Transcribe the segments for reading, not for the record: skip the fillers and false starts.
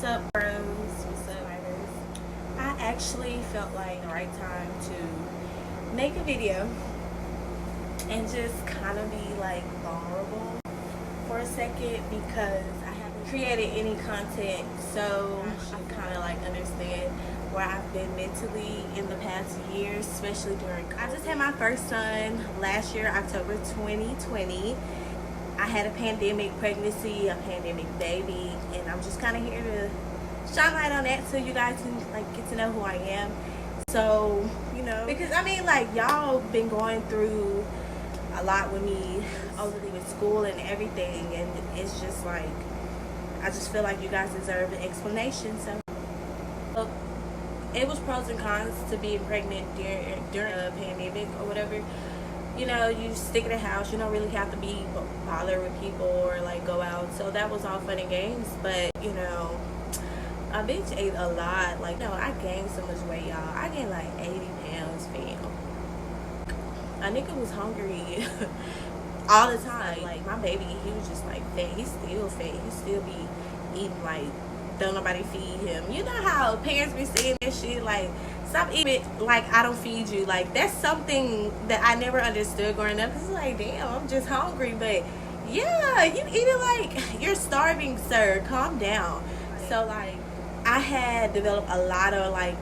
up, bros? What's up, writers? I actually felt like the right time to make a video and just kind of be like vulnerable for a second because I haven't created any content, so I kind of like understand where I've been mentally in the past years, especially during COVID. I just had my first son last year, October 2020. I had a pandemic pregnancy, a pandemic baby, and I'm just kind of here to shine light on that so you guys can like get to know who I am. So, you know, because I mean, like, y'all been going through a lot with me, obviously with school and everything, and it's just like, I just feel like you guys deserve an explanation. So it was pros and cons to being pregnant during a pandemic or whatever. You know, you stick in the house, you don't really have to be bothered with people or like go out. So that was all fun and games. But, you know, a bitch ate a lot. Like, no, I gained so much weight, y'all. I gained like 80 pounds, fam. A nigga was hungry all the time. Like, my baby, he was just like fat. He's still fat. He still be eating like, don't nobody feed him. You know how parents be saying that shit, like, stop eating like I don't feed you. Like, that's something that I never understood growing up. It's like, damn, I'm just hungry. But yeah, you eating like you're starving, sir. Calm down. So like, I had developed a lot of like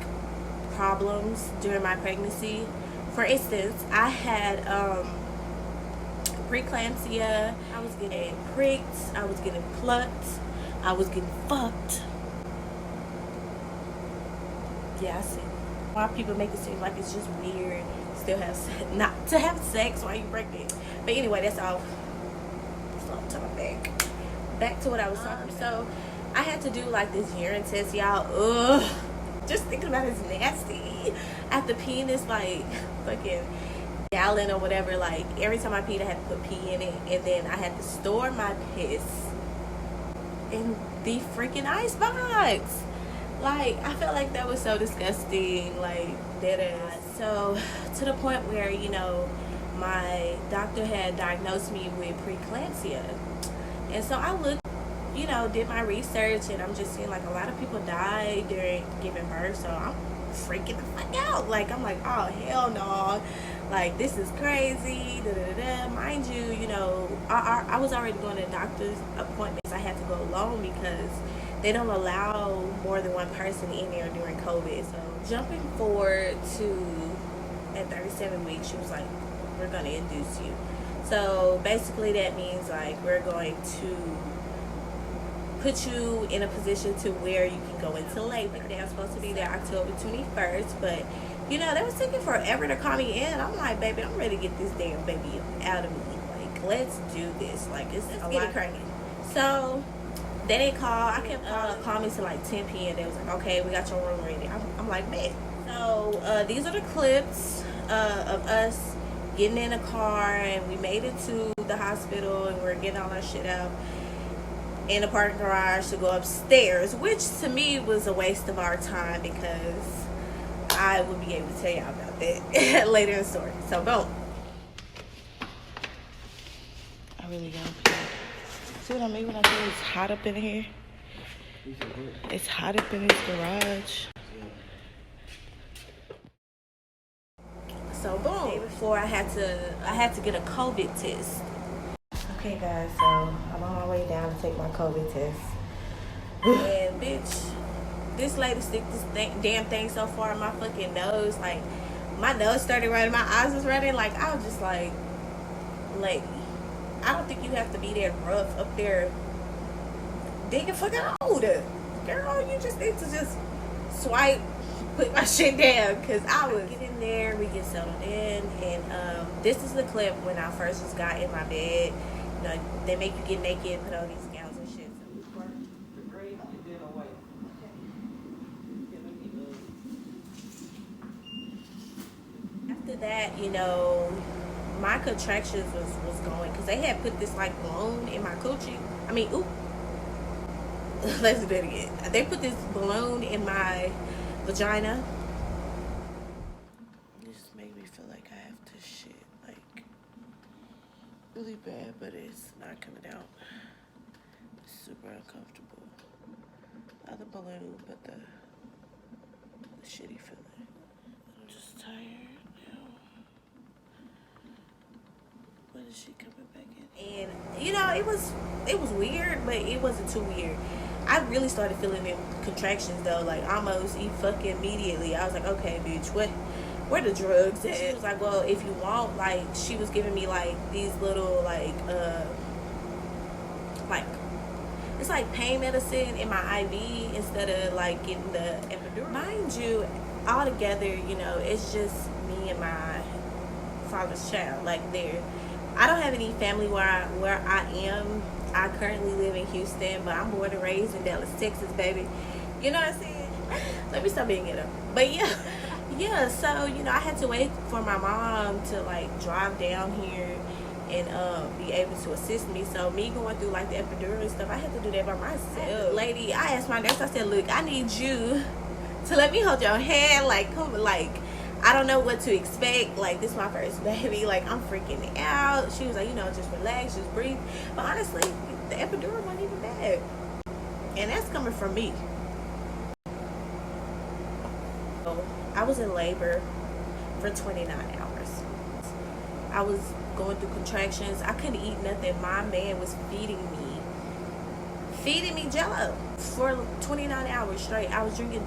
problems during my pregnancy. For instance, I had preeclampsia. I was getting pricked. I was getting plucked. I was getting fucked. Yeah, I see. Why people make it seem like it's just weird still have not to have sex while you're pregnant. But anyway, that's all. So back to what I was talking about. So I had to do like this urine test, y'all. Ugh. Just thinking about it's nasty. After peeing this like fucking gallon or whatever, like every time I peed I had to put pee in it, and then I had to store my piss in the freaking ice box. Like, I felt like that was so disgusting, like, dead ass. So, to the point where, you know, my doctor had diagnosed me with preeclampsia. And so I looked, you know, did my research, and I'm just seeing, like, a lot of people die during giving birth, so I'm freaking the fuck out. Like, I'm like, oh, hell no. Like, this is crazy, da-da-da-da. Mind you, you know, I was already going to doctor's appointments. I had to go alone because they don't allow more than one person in there during COVID. So jumping forward to at 37 weeks, she was like, we're going to induce you. So basically that means like we're going to put you in a position to where you can go into labor. They were supposed to be there October 21st, but you know, they was taking forever to call me in. I'm like, baby, I'm ready to get this damn baby out of me. Like, let's do this. Like, let's get it cracking. So they didn't call. I kept calling me till like 10 p.m. They was like, okay, we got your room ready. I'm like, man. So these are the clips of us getting in a car, and we made it to the hospital, and we're getting all our shit out in the parking garage to go upstairs, which to me was a waste of our time because I will be able to tell y'all about that later in the story. So boom. I really gotta pee. See what I mean when I say it's hot up in here? It's hot up in this garage. So boom. The day before I had to get a COVID test. Okay guys, so I'm on my way down to take my COVID test. And bitch, this lady stick this damn thing so far in my fucking nose. Like, my nose started running, my eyes was running. Like, I was just like, I don't think you have to be that rough up there digging fucking hole. Girl, you just need to just swipe, put my shit down. Because I was get in there, we get settled in. And this is the clip when I first just got in my bed. You know, they make you get naked, put on these gowns and shit. After that, you know, my contractions was going because they had put this like balloon in my coochie. I mean, ooh. Let's do it again. They put this balloon in my vagina. This made me feel like I have to shit like really bad, but it's not coming out. It's super uncomfortable. Other balloon, but the shitty feeling. I'm just tired now. When is she coming back in? And you know, it was weird, but it wasn't too weird. I really started feeling them contractions though, like almost fucking immediately. I was like, okay, bitch, where the drugs at? She was like, well, if you want, like, she was giving me like these little like it's like pain medicine in my IV instead of like getting the epidural. Mind you, all together, you know, it's just me and my father's child. Like, I don't have any family where I am. I currently live in Houston, but I'm born and raised in Dallas, Texas, baby. You know what I'm saying? Let me stop being ghetto. But yeah. So you know, I had to wait for my mom to like drive down here and be able to assist me. So me going through like the epidural and stuff, I had to do that by myself. Lady, I asked my nurse. I said, look, I need you to let me hold your hand. Like, come, like, I don't know what to expect. Like, this is my first baby. Like, I'm freaking out. She was like, you know, just relax, just breathe. But honestly, the epidural wasn't even bad. And that's coming from me. So, I was in labor for 29 hours. I was going through contractions. I couldn't eat nothing. My man was feeding me Jello for 29 hours straight. I was drinking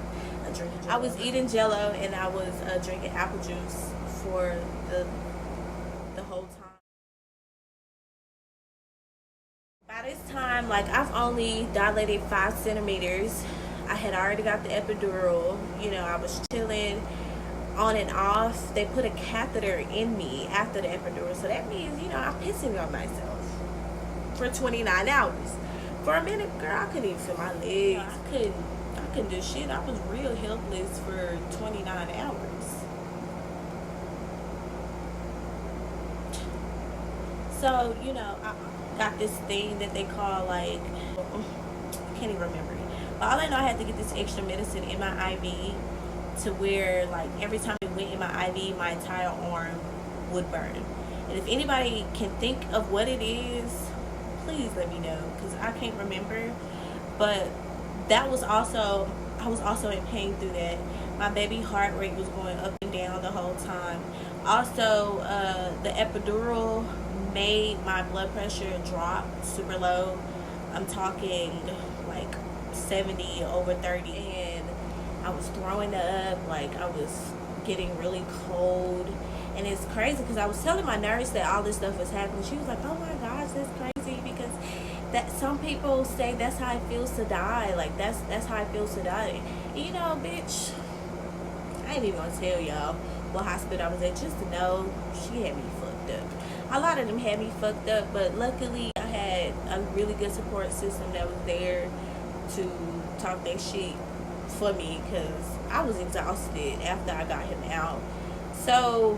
Jello. I was eating Jello and I was drinking apple juice for the whole time. By this time, like, I've only dilated 5 centimeters. I had already got the epidural. You know, I was chilling on and off. They put a catheter in me after the epidural, so that means, you know, I'm pissing on myself for 29 hours. For a minute, girl, I couldn't even feel my legs. I couldn't do shit. I was real helpless for 29 hours. So, you know, I got this thing that they call, like, I can't even remember it. But all I know, I had to get this extra medicine in my IV to where, like, every time it went in my IV, my entire arm would burn. And if anybody can think of what it is, please let me know, because I can't remember. But that was also, I was also in pain through that. My baby heart rate was going up and down the whole time. Also, the epidural made my blood pressure drop super low. I'm talking like 70 over 30, and I was throwing up. Like, I was getting really cold. And it's crazy because I was telling my nurse that all this stuff was happening. She was like, oh my gosh, that's crazy, because that some people say that's how it feels to die. Like, that's how it feels to die. And you know, bitch, I ain't even gonna tell y'all what hospital I was at, just to know she had me fucked up. A lot of them had me fucked up, but luckily I had a really good support system that was there to talk that shit for me, because I was exhausted after I got him out. So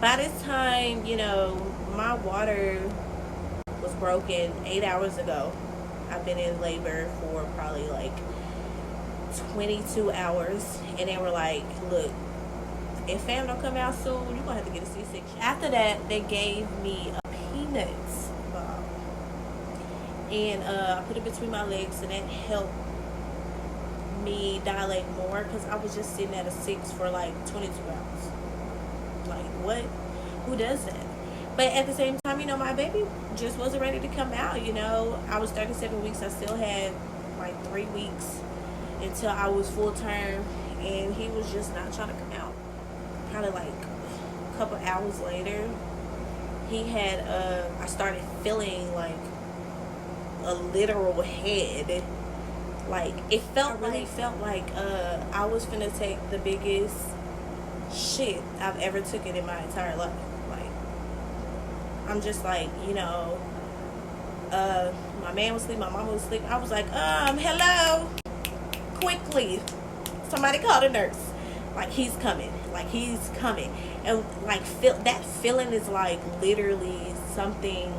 by this time, you know, my water was broken 8 hours ago. I've been in labor for probably like 22 hours, and they were like, look, if fam don't come out soon, you're gonna have to get a C-section. After that, they gave me a peanuts ball, and I put it between my legs, and that helped me dilate more, because I was just sitting at a 6 for like 22 hours. Like, what? Who does that? But at the same time, you know, my baby just wasn't ready to come out. You know, I was 37 weeks. I still had like 3 weeks until I was full term, and he was just not trying to come out. Probably like a couple hours later, he had I started feeling like a literal head. Like, it felt like I was finna take the biggest shit I've ever taken in my entire life. Like, I'm just like, you know, my man was asleep, my mama was asleep. I was like, hello, quickly, somebody call the nurse. Like, he's coming. And like, that feeling is like literally something.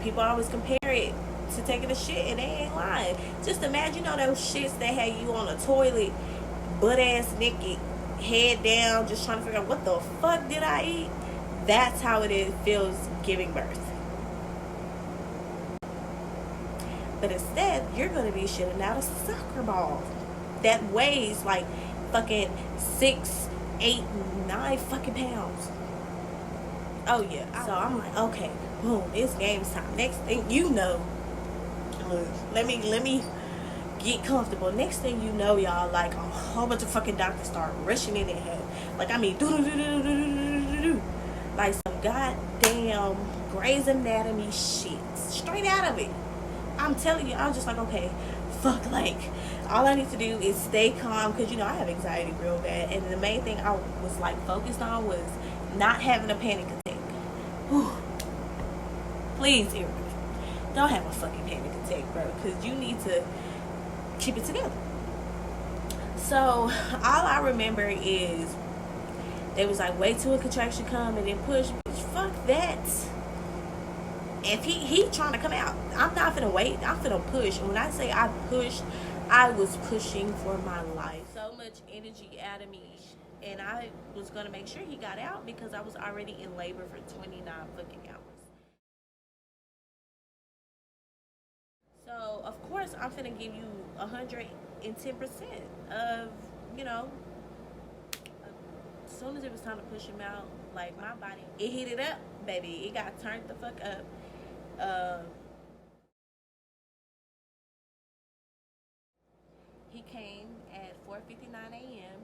People always compare it to taking a shit, and they ain't lying. Just imagine, you know, those shits that had you on a toilet, butt ass naked, head down, just trying to figure out what the fuck did I eat. That's how it feels giving birth. But instead, you're gonna be shitting out a soccer ball that weighs like fucking 6, 8, 9 fucking pounds. Oh yeah. So I'm like, okay, boom, it's game time. Next thing you know, look, let me get comfortable. Next thing you know, y'all, like a whole bunch of fucking doctors start rushing in there. Like I mean, like some goddamn Grey's Anatomy shit, straight out of it. I'm telling you, I was just like, okay, fuck, like all I need to do is stay calm because I have anxiety real bad, and the main thing I was like focused on was not having a panic attack. Whew. Please, Erica, don't have a fucking panic attack, bro, because you need to keep it together. So all I remember is they was like, wait till a contraction come and then push. Bitch, fuck that. If he trying to come out, I'm not finna wait. I'm finna push. And when I say I pushed, I was pushing for my life. So much energy out of me, and I was gonna make sure he got out because I was already in labor for 29 fucking hours. So of course I'm finna give you 110% of, as soon as it was time to push him out, like my body, it heated up, baby. It got turned the fuck up. He came at 4:59 a.m.